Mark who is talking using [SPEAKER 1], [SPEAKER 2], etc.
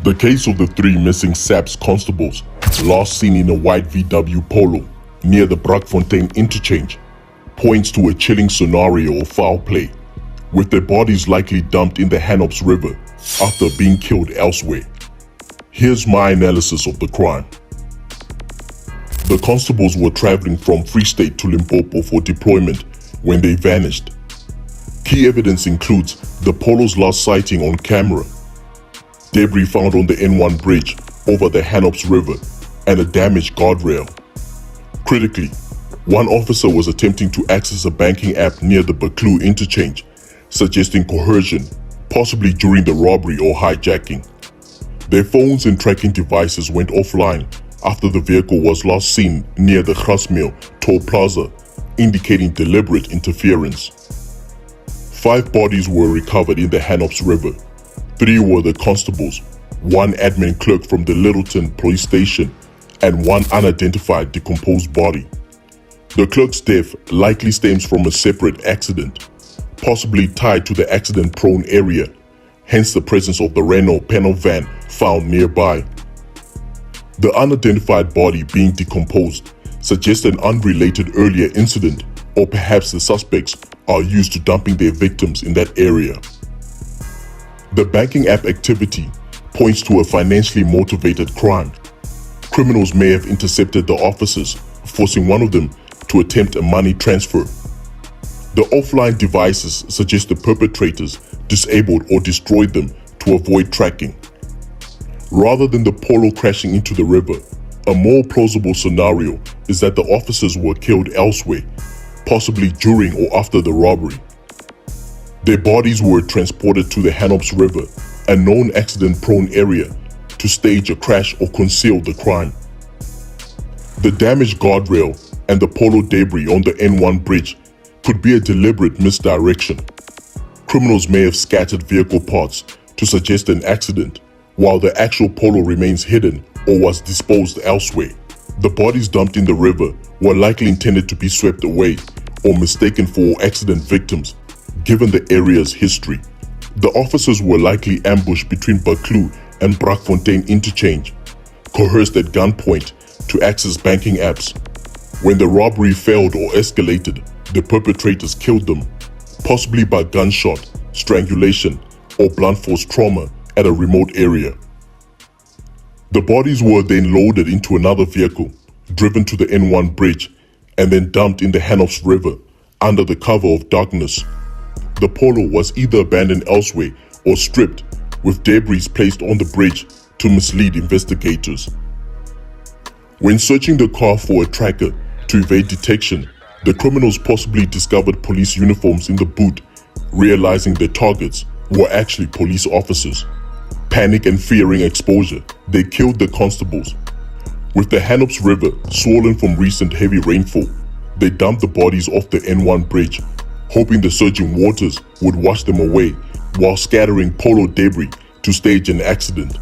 [SPEAKER 1] The case of the three missing SAPS constables, last seen in a white VW Polo near the Brakfontein interchange, points to a chilling scenario of foul play, with their bodies likely dumped in the Hennops River after being killed elsewhere. Here's my analysis of the crime. The constables were traveling from Freestate to Limpopo for deployment when they vanished. Key evidence includes the Polo's last sighting on camera, debris found on the N1 bridge over the Hennops River, and a damaged guardrail. Critically, one officer was attempting to access a banking app near the Baklu interchange, suggesting coercion, possibly during the robbery or hijacking. Their phones and tracking devices went offline after the vehicle was last seen near the Grasmeel toll plaza, indicating deliberate interference. 5 bodies were recovered in the Hennops River. 3 were the constables, 1 admin clerk from the Littleton police station, and 1 unidentified decomposed body. The clerk's death likely stems from a separate accident, possibly tied to the accident-prone area, hence the presence of the Renault panel van found nearby. The unidentified body being decomposed suggests an unrelated earlier incident, or perhaps the suspects are used to dumping their victims in that area. The banking app activity points to a financially motivated crime. Criminals may have intercepted the officers, forcing one of them to attempt a money transfer. The offline devices suggest the perpetrators disabled or destroyed them to avoid tracking. Rather than the Polo crashing into the river, a more plausible scenario is that the officers were killed elsewhere, possibly during or after the robbery. Their bodies were transported to the Hennops River, a known accident-prone area, to stage a crash or conceal the crime. The damaged guardrail and the Polo debris on the N1 bridge could be a deliberate misdirection. Criminals may have scattered vehicle parts to suggest an accident, while the actual Polo remains hidden or was disposed elsewhere. The bodies dumped in the river were likely intended to be swept away or mistaken for accident victims, given the area's history. The officers were likely ambushed between Baklu and Brakfontein interchange, coerced at gunpoint to access banking apps. When the robbery failed or escalated, the perpetrators killed them, possibly by gunshot, strangulation, or blunt force trauma at a remote area. The bodies were then loaded into another vehicle, driven to the N1 bridge, and then dumped in the Hennops River under the cover of darkness. The Polo was either abandoned elsewhere or stripped, with debris placed on the bridge to mislead investigators. When searching the car for a tracker to evade detection, the criminals possibly discovered police uniforms in the boot, realizing their targets were actually police officers. Panic and fearing exposure, they killed the constables. With the Hennops River swollen from recent heavy rainfall, they dumped the bodies off the N1 bridge, hoping the surging waters would wash them away while scattering Polo debris to stage an accident.